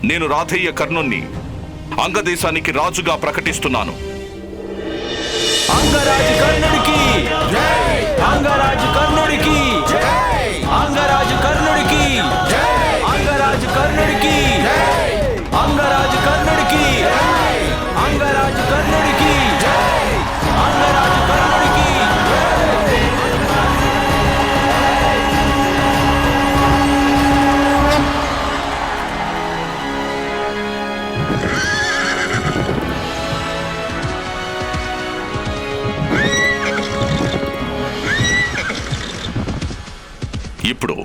నేను రాధేయ కర్ణుణ్ణి అంగదేశానికి రాజుగా ప్రకటిస్తున్నాను. అంగరాజు కర్ణుడికి జై! అంగరాజు కర్ణుడికి జై! అంగరాజు కర్ణుడికి జై! అంగరాజు కర్ణుడికి జై! అంగరాజు కర్ణుడికి జై! అంగరాజు కర్ణుడికి జై! అంగరాజు కర్ణుడికి ఇప్పుడు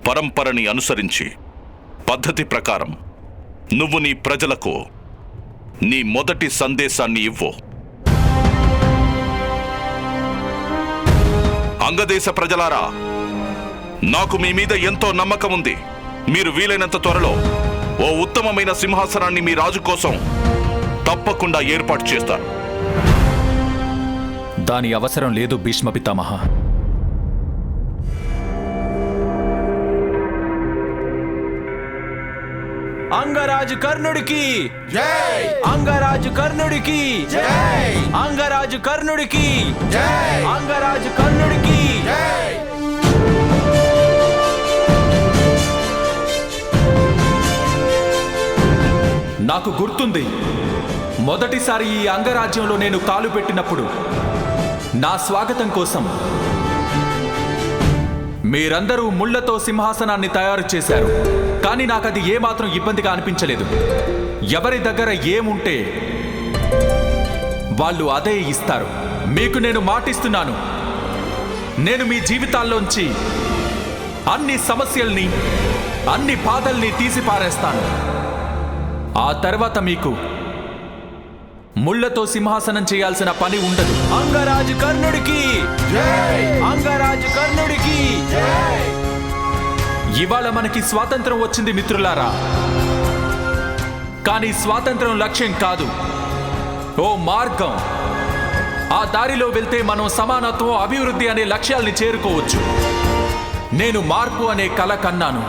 పరంపరని అనుసరించి పద్ధతి ప్రకారం నువ్వు నీ ప్రజలకు నీ మొదటి సందేశాన్ని ఇవ్వు. అంగదేశ ప్రజలారా, నాకు మీ మీద ఎంతో నమ్మకం ఉంది. మీరు వీలైనంత త్వరలో ఓ ఉత్తమమైన సింహాసనాన్ని మీ రాజు కోసం తప్పకుండా ఏర్పాటు చేస్తారు. దాని అవసరం లేదు భీష్మ పితామహ. అంగరాజు కర్ణుడికి జై! అంగరాజు కర్ణుడికి జై! అంగరాజు కర్ణుడికి జై! అంగరాజు కర్ణుడికి జై! నాకు గుర్తుంది, మొదటిసారి ఈ అంగరాజ్యంలో నేను కాలు పెట్టినప్పుడు నా స్వాగతం కోసం మీరందరూ ముళ్లతో సింహాసనాన్ని తయారు చేశారు. కానీ నాకది ఏమాత్రం ఇబ్బందిగా అనిపించలేదు. ఎవరి దగ్గర ఏముంటే వాళ్ళు అదే ఇస్తారు. మీకు నేను మాటిస్తున్నాను, నేను మీ జీవితాల్లోంచి అన్ని సమస్యల్ని, అన్ని బాధల్ని తీసి పారేస్తాను. ఆ తర్వాత మీకు ముళ్లతో సింహాసనం చేయాల్సిన పని ఉండదు. అంగరాజు కర్ణుడికి జై! అంగరాజు కర్ణుడికి జై! ఇవాళ మనకి స్వాతంత్రం వచ్చింది మిత్రులారా. కానీ స్వాతంత్రం లక్ష్యం కాదు, ఓ మార్గం. ఆ దారిలో వెళ్తే మనం సమానత్వం, అభివృద్ధి అనే లక్ష్యాల్ని చేరుకోవచ్చు. నేను మార్పు అనే కల కన్నాను.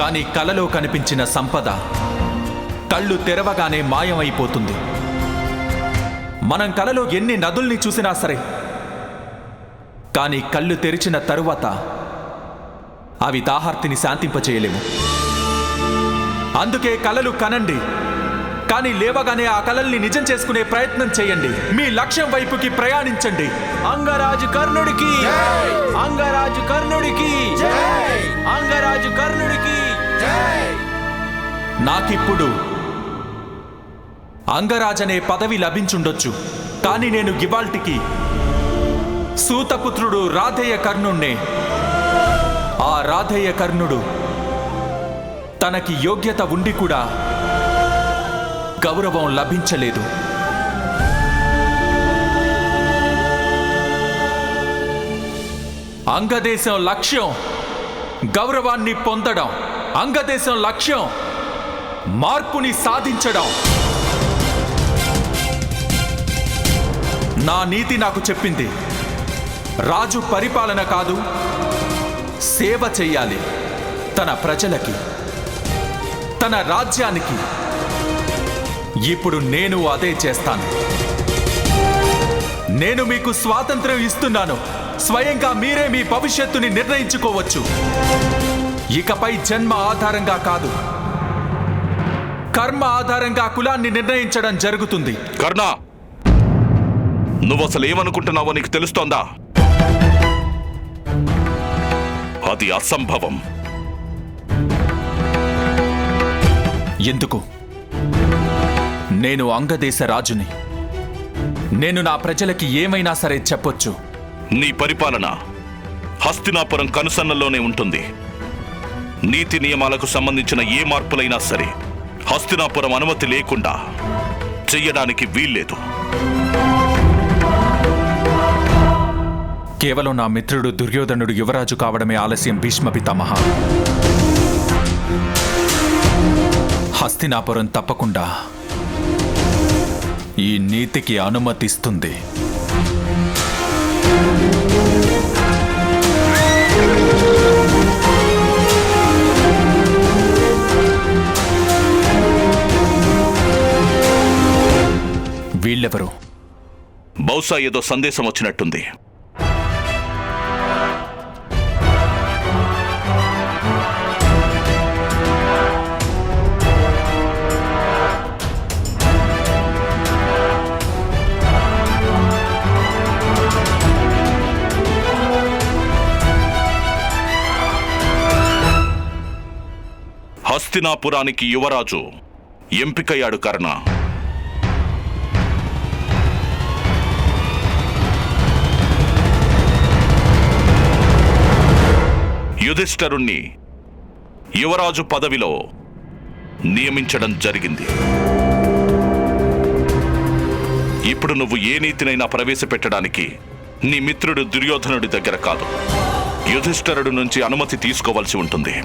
కానీ కలలో కనిపించిన సంపద కళ్ళు తెరవగానే మాయమైపోతుంది. మనం కలలో ఎన్ని నదుల్ని చూసినా సరే, కానీ కళ్ళు తెరిచిన తరువాత అవి దాహార్తిని శాంతింపచేయలేము. అందుకే కలలు కనండి, కానీ లేవగానే ఆ కలల్ని నిజం చేసుకునే ప్రయత్నం చేయండి. మీ లక్ష్యం వైపుకి ప్రయాణించండి. అంగరాజు కర్ణుడికి జై! అంగరాజు కర్ణుడికి జై! అంగరాజు కర్ణుడికి జై! నాకిప్పుడు అంగరాజనే పదవి లభించుండొచ్చు, కానీ నేను ఇవాల్టికి సూతపుత్రుడు రాధేయ కర్ణుణ్ణే. ఆ రాధేయ కర్ణుడు తనకి యోగ్యత ఉండి కూడా గౌరవం లభించలేదు. అంగదేశం లక్ష్యం గౌరవాన్ని పొందడం. అంగదేశం లక్ష్యం మార్పుని సాధించడం. నా నీతి నాకు చెప్పింది, రాజు పరిపాలన కాదు, సేవ చెయ్యాలి. తన ప్రజలకి, తన రాజ్యానికి. ఇప్పుడు నేను అదే చేస్తాను. నేను మీకు స్వాతంత్రం ఇస్తున్నాను. స్వయంగా మీరే మీ భవిష్యత్తుని నిర్ణయించుకోవచ్చు. ఇకపై జన్మ ఆధారంగా కాదు, కర్మ ఆధారంగా కులాన్ని నిర్ణయించడం జరుగుతుంది. కర్ణ, నువ్వసలు ఏమనుకుంటున్నావో నీకు తెలుస్తోందా? అది అసంభవం. ఎందుకు? నేను అంగదేశ రాజుని. నేను నా ప్రజలకి ఏమైనా సరే చెప్పొచ్చు. నీ పరిపాలన హస్తినాపురం కనుసన్నల్లోనే ఉంటుంది. నీతి నియమాలకు సంబంధించిన ఏ మార్పులైనా సరే హస్తినాపురం అనుమతి లేకుండా చెయ్యడానికి వీల్లేదు. కేవలం నా మిత్రుడు దుర్యోధనుడు యువరాజు కావడమే ఆలస్యం భీష్మ పితామహ. హస్తినాపురం తప్పకుండా ఈ నీతికి అనుమతిస్తుంది. వీళ్ళెవరు? బహుశా ఏదో సందేశం వచ్చినట్టుంది. హస్తినాపురానికి యువరాజు ఎంపికయ్యాడు కర్ణ. యుధిష్ఠరుణ్ణి యువరాజు పదవిలో నియమించడం జరిగింది. ఇప్పుడు నువ్వు ఏ నీతినైనా ప్రవేశపెట్టడానికి నీ మిత్రుడు దుర్యోధనుడి దగ్గర కాదు, యుధిష్ఠరుడి నుంచి అనుమతి తీసుకోవాల్సి ఉంటుంది.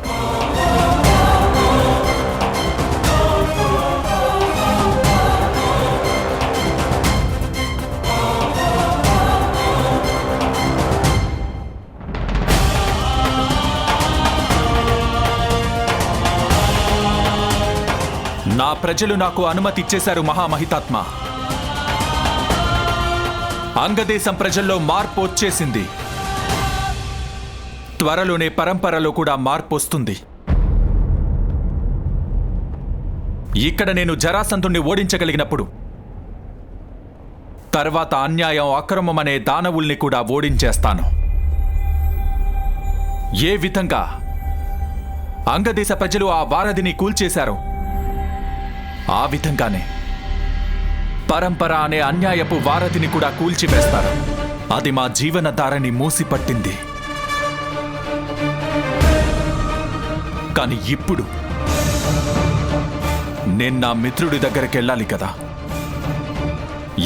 నా ప్రజలు నాకు అనుమతి ఇచ్చేశారు మహామహితాత్మ. అంగదేశం ప్రజల్లో మార్పు వచ్చేసింది. త్వరలోనే పరంపరలో కూడా మార్పు వస్తుంది. ఇక్కడ నేను జరాసంధుణ్ణి ఓడించగలిగినప్పుడు తర్వాత అన్యాయం, అక్రమం అనే దానవుల్ని కూడా ఓడించేస్తాను. ఏ విధంగా అంగదేశ ప్రజలు ఆ వారధిని కూల్చేశారో ఆ విధంగానే పరంపర అనే అన్యాయపు వారధిని కూడా కూల్చివేస్తారు. అది మా జీవనధారని మూసిపట్టింది. కానీ ఇప్పుడు నేను నా మిత్రుడి దగ్గరికి వెళ్ళాలి కదా.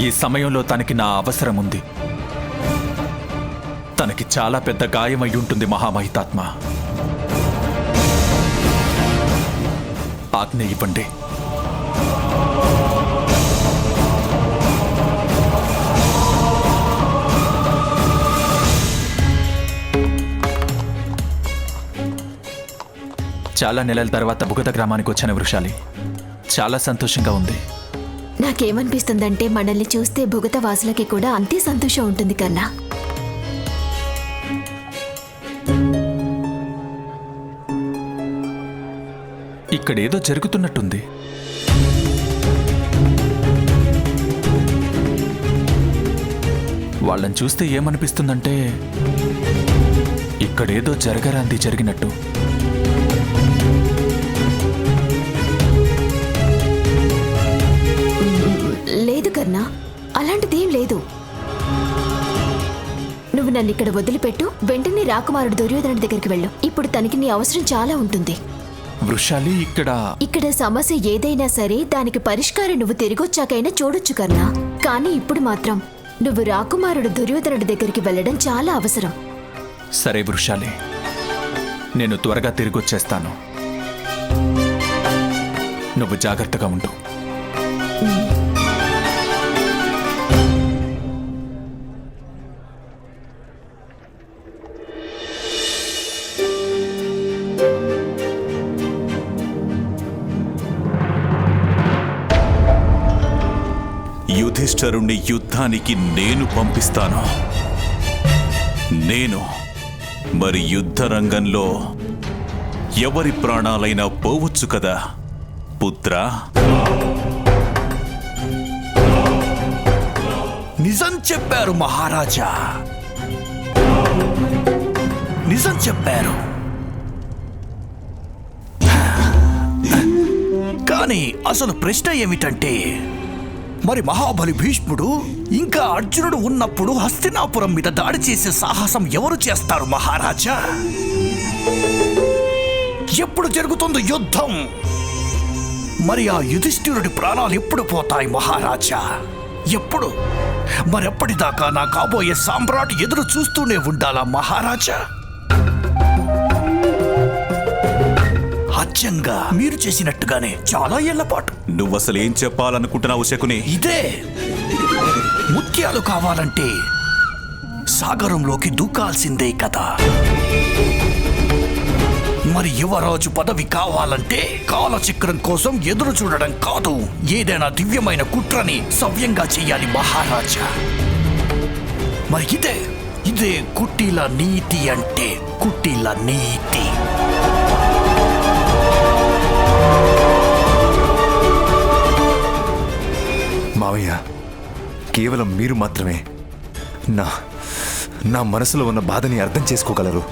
ఈ సమయంలో తనకి నా అవసరం ఉంది. తనకి చాలా పెద్ద గాయమై ఉంటుంది మహామహితాత్మ. ఆజ్ఞ ఇవ్వండి. చాలా నెలల తర్వాత భుగత గ్రామానికి వచ్చిన వృషాలి. చాలా సంతోషంగా ఉంది. నాకేమనిపిస్తుందంటే మనల్ని చూస్తే భుగత వాసులకి కూడా అంతే సంతోషం ఉంటుంది కన్నా. ఇక్కడేదో జరుగుతున్నట్టుంది. వాళ్ళని చూస్తే ఏమనిపిస్తుందంటే ఇక్కడేదో జరగరాంది జరిగినట్టు. లేదు కన్నా, అలాంటిదేం లేదు. నువ్వు నన్ను ఇక్కడ వదిలిపెట్టు. వెంటనే రాకుమారుడు దుర్యోధనుడి దగ్గరికి వెళ్ళు. ఇప్పుడు తనకి నీ అవసరం చాలా ఉంటుంది. వృషాలి, ఇక్కడ సమస్య ఏదైనా సరే దానికి పరిష్కారం నువ్వు తిరిగొచ్చాకైనా చూడొచ్చు కన్నా. కానీ ఇప్పుడు మాత్రం నువ్వు రాకుమారుడు దుర్యోధనుడి దగ్గరికి వెళ్ళడం చాలా అవసరం. సరే వృషాలి, నేను త్వరగా తిరిగొచ్చేస్తాను. నువ్వు జాగ్రత్తగా ఉండు. యుధిష్ఠరుణ్ణి యుద్ధానికి నేను పంపిస్తాను. నేను మరి యుద్ధ రంగంలో ఎవరి ప్రాణాలైనా పోవచ్చు కదా పుత్రా. నిజం చెప్పారు మహారాజా, నిజం చెప్పారు. కానీ అసలు ప్రశ్న ఏమిటంటే, మరి మహాబలి భీష్ముడు ఇంకా అర్జునుడు ఉన్నప్పుడు హస్తినాపురం మీద దాడి చేసే సాహసం ఎవరు చేస్తారు మహారాజా? ఎప్పుడు జరుగుతుంది యుద్ధం? మరి ఆ యుధిష్ఠిరుడి ప్రాణాలు ఎప్పుడు పోతాయి మహారాజా? ఎప్పుడు? మరెప్పటిదాకా నా కాబోయే సామ్రాట్ ఎదురు చూస్తూనే ఉండాలా మహారాజా? అచ్చంగా మీరు చేసినట్టుగానే చాలా ఏళ్ల పాటు. నువ్వసలు ఏం చెప్పాలనుకుంటున్నావు శకుని? ఇదే, ముత్యాలు కావాలంటే సాగరంలోకి దూకాల్సిందే కదా. మరి యువరాజు పదవి కావాలంటే కాలచక్రం కోసం ఎదురు చూడడం కాదు, ఏదైనా దివ్యమైన కుట్రని సవ్యంగా చెయ్యాలి మహారాజా. మరి ఇదే కుట్టిల నీతి అంటే, కుట్టిల నీతి. మావయ్య, కేవలం మీరు మాత్రమే నా మనసులో ఉన్న బాధని అర్థం చేసుకోగలరు.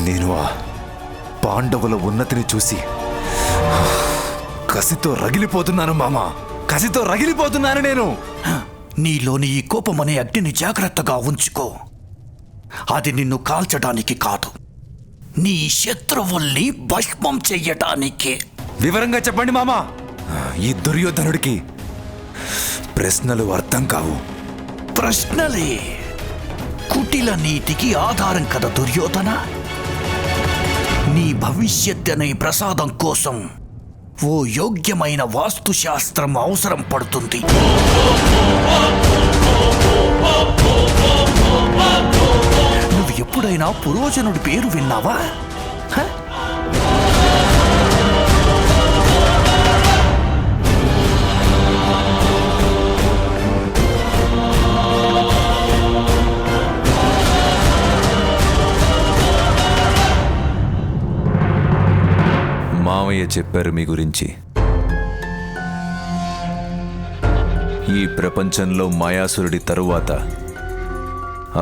నేను ఆ పాండవుల ఉన్నతిని చూసి కసితో రగిలిపోతున్నాను మామా, కసితో రగిలిపోతున్నాను నేను. నీలోని ఈ కోపమనే అగ్నిని జాగ్రత్తగా ఉంచుకో. అది నిన్ను కాల్చడానికి కాదు, నీ శత్రువుల్ని భస్మం చెయ్యటానికే. వివరంగా చెప్పండి మామా. ఈ దుర్యోధనుడికి ప్రశ్నలు అర్థం కావు. ప్రశ్నలే కుటిల నీతికి ఆధారం కదా దుర్యోధన. నీ భవిష్యత్ అనే ప్రసాదం కోసం ఓ యోగ్యమైన వాస్తుశాస్త్రం అవసరం పడుతుంది. నువ్వు ఎప్పుడైనా పురోజనుడి పేరు విన్నావా? హ? మామయ్య చెప్పారు మీ గురించి. ఈ ప్రపంచంలో మాయాసురుడి తరువాత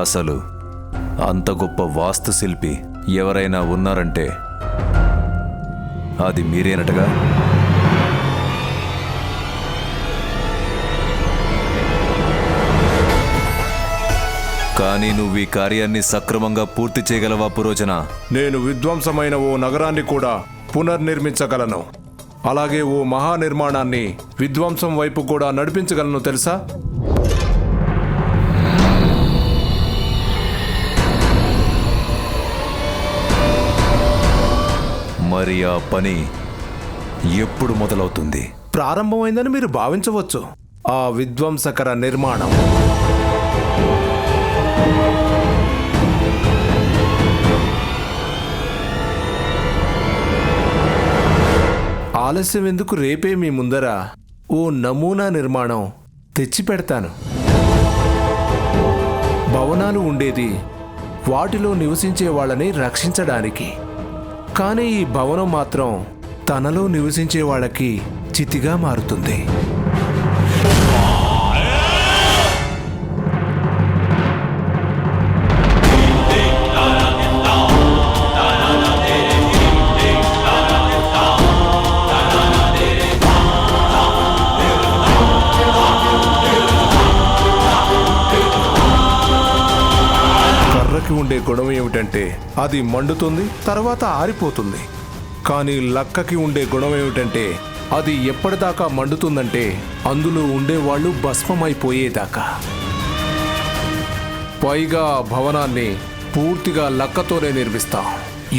అసలు అంత గొప్ప వాస్తుశిల్పి ఎవరైనా ఉన్నారంటే అది మీరేనటగా. కానీ నువ్వు ఈ కార్యాన్ని సక్రమంగా పూర్తి చేయగలవా పురోజన? నేను విధ్వంసమైన ఓ నగరాన్ని కూడా పునర్నిర్మించగలను. అలాగే ఓ మహానిర్మాణాన్ని విధ్వంసం వైపు కూడా నడిపించగలను తెలుసా? మరి ఆ పని ఎప్పుడు మొదలవుతుంది? ప్రారంభమైందని మీరు భావించవచ్చు. ఆ విధ్వంసకర నిర్మాణం ఆలస్యం ఎందుకు, రేపే మీ ముందర ఓ నమూనా నిర్మాణం తెచ్చి పెడతాను. భవనాలు ఉండేది వాటిలో నివసించే వాళ్ళని రక్షించడానికి, కానీ ఈ భవనం మాత్రం తనలో నివసించే వాళ్ళకి చితిగా మారుతుంది. ఉండే గుణం ఏమిటంటే అది మండుతుంది, తర్వాత ఆరిపోతుంది. కానీ లక్కకి ఉండే గుణం ఏమిటంటే అది ఎప్పటిదాకా మండుతుందంటే అందులో ఉండేవాళ్ళు భస్మమైపోయేదాకా. పైగా భవనాన్ని పూర్తిగా లక్కతోనే నిర్మిస్తాం.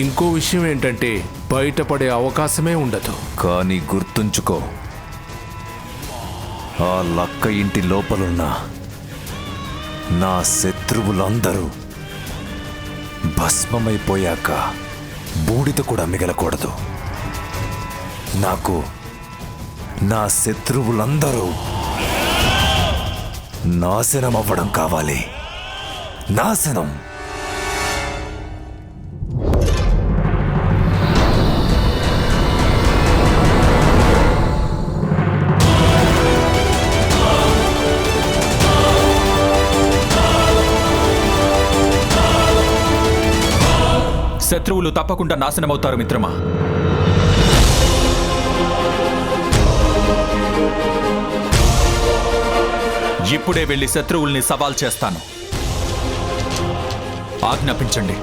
ఇంకో విషయం ఏంటంటే బయటపడే అవకాశమే ఉండదు. కానీ గుర్తుంచుకో, ఆ లక్క ఇంటి లోపలున్న నా శత్రువులందరూ భస్మమైపోయాక బూడిద కూడా మిగలకూడదు. నాకు నా శత్రువులందరూ నాశనం అవ్వడం కావాలి. నాశనం. శత్రువులు తప్పకుండా నాశనమవుతారు మిత్రమా. ఇప్పుడే వెళ్ళి శత్రువుల్ని సవాల్ చేస్తాను. ఆజ్ఞాపించండి.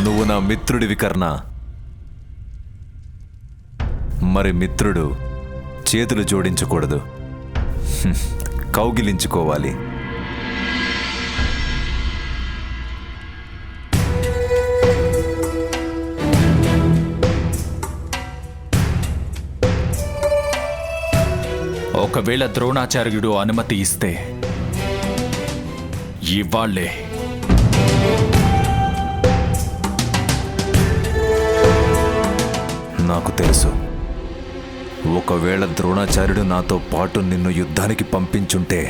నువ్వు నా మిత్రుడివి కర్ణ. మరి మిత్రుడు చేతులు జోడించకూడదు, కౌగిలించుకోవాలి. ఒకవేళ ద్రోణాచార్యుడు అనుమతి ఇస్తే ఇవాళ్లే నాకు తెలుసు, ఒకవేళ ద్రోణాచార్యుడు నాతో పాటు నిన్ను యుద్ధానికి పంపించుంటే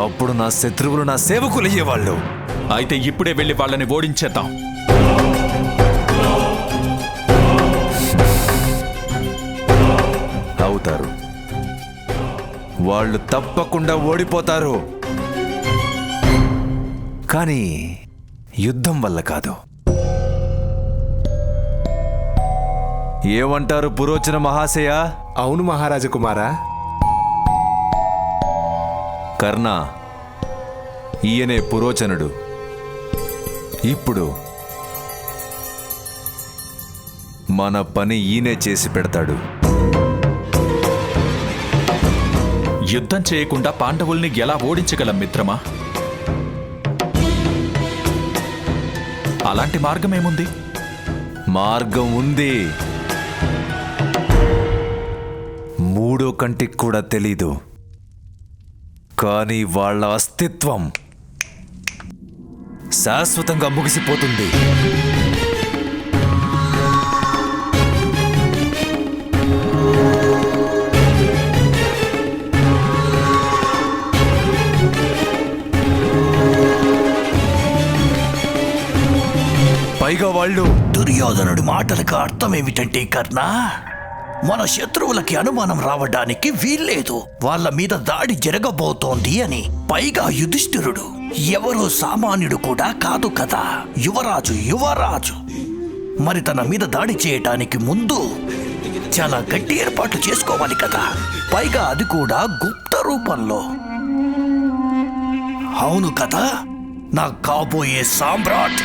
అప్పుడు నా శత్రువులు నా సేవకులయ్యేవాళ్ళు. అయితే ఇప్పుడే వెళ్ళి వాళ్ళని ఓడించేద్దాం. అవుతారు, వాళ్ళు తప్పకుండా ఓడిపోతారు. కానీ యుద్ధం వల్ల కాదు. ఏమంటారు పురోచన మహాశయ? అవును మహారాజకుమారా. కర్ణ, ఈయనే పురోచనుడు. ఇప్పుడు మన పని ఈయనే చేసి పెడతాడు. యుద్ధం చేయకుండా పాండవుల్ని ఎలా ఓడించగలం మిత్రమా? అలాంటి మార్గమేముంది? మార్గం ఉంది, మూడో కంటికి కూడా తెలీదు. కానీ వాళ్ళ అస్తిత్వం శాశ్వతంగా ముగిసిపోతుంది. పైగా వాళ్ళు దుర్యోధనుడి మాటలకు అర్థం ఏమిటంటే కర్ణ, మన శత్రువులకి అనుమానం రావడానికి వీల్లేదు, వాళ్ళ మీద దాడి జరగబోతోంది అని. పైగా యుధిష్ఠిరుడు ఎవరో సామాన్యుడు కూడా కాదు కదా, యువరాజు. మరి తన మీద దాడి చేయటానికి ముందు చాలా గట్టి ఏర్పాట్లు చేసుకోవాలి కదా, పైగా అది కూడా గుప్త రూపంలో. అవును కదా నా కాబోయే సామ్రాట్?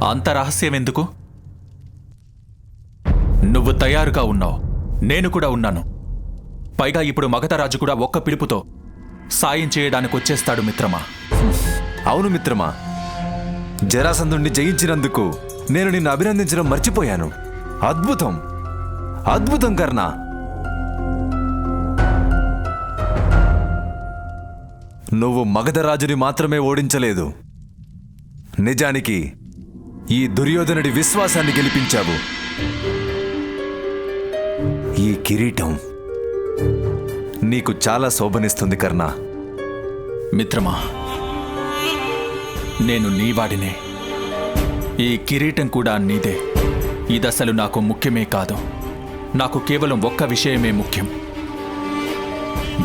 అంత రహస్యం ఎందుకు? నువ్వు తయారుగా ఉన్నావు, నేను కూడా ఉన్నాను. పైగా ఇప్పుడు మగధరాజు కూడా ఒక్క పిలుపుతో సాయం చేయడానికి వచ్చేస్తాడు మిత్రమా. అవును మిత్రమా, జరాసంధుణ్ణి జయించినందుకు నేను నిన్ను అభినందించడం మర్చిపోయాను. అద్భుతం, అద్భుతం కర్ణ. నువ్వు మగధరాజుని మాత్రమే ఓడించలేదు, నిజానికి ఈ దుర్యోధనుడి విశ్వాసాన్ని గెలిపించావు. ఈ కిరీటం నీకు చాలా శోభనిస్తుంది కర్ణ. మిత్రమా, నేను నీవాడినే. ఈ కిరీటం కూడా నీదే. ఇదసలు నాకు ముఖ్యమే కాదు. నాకు కేవలం ఒక్క విషయమే ముఖ్యం.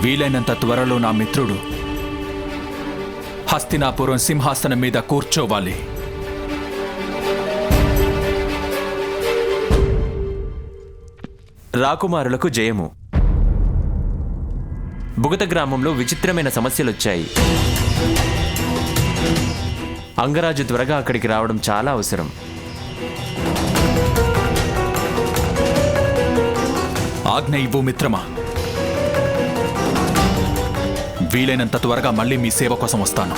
వీలైనంత త్వరలో నా మిత్రుడు హస్తినాపురం సింహాసనం మీద కూర్చోవాలి. రాకుమారులకు జయము. బుగత గ్రామంలో విచిత్రమైన సమస్యలొచ్చాయి. అంగరాజు త్వరగా అక్కడికి రావడం చాలా అవసరం. ఆజ్ఞ ఇవ్వు మిత్రమా. వీలైనంత త్వరగా మళ్ళీ మీ సేవ కోసం వస్తాను.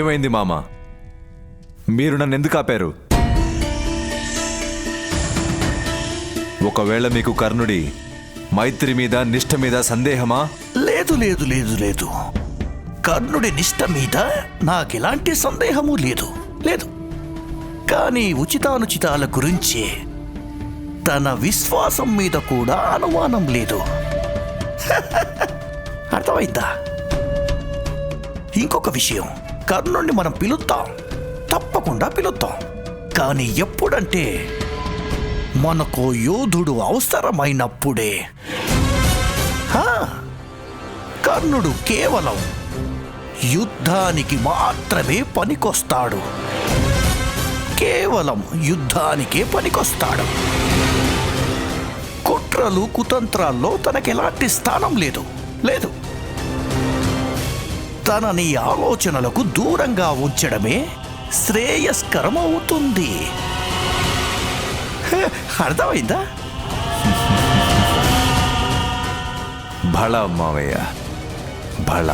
ఏమైంది మామ? మీరు నన్ను ఎందుకు ఆపారు? ఒకవేళ మీకు కర్ణుడి మైత్రి మీద నిష్ఠ మీద సందేహమా? లేదు. కర్ణుడి నిష్ఠ మీద నాకెలాంటి సందేహము లేదు. కానీ ఉచితానుచితాల గురించి తన విశ్వాసం మీద కూడా అనుమానం లేదు. అర్థమైందా? ఇంకొక విషయం, కర్ణుణ్ణి మనం పిలుద్దాం, తప్పకుండా పిలుద్దాం. కానీ ఎప్పుడంటే మనకు యోధుడు అవసరమైనప్పుడే. హా, కర్ణుడు కేవలం యుద్ధానికి మాత్రమే పనికొస్తాడు. కేవలం యుద్ధానికే పనికొస్తాడు. కుట్రలు కుతంత్రాల్లో తనకెలాంటి స్థానం లేదు. లేదు, తనని ఆలోచనలకు దూరంగా ఉంచడమే శ్రేయస్కరం అవుతుంది. అర్థమైందా? భళ మావయ్య, భళ.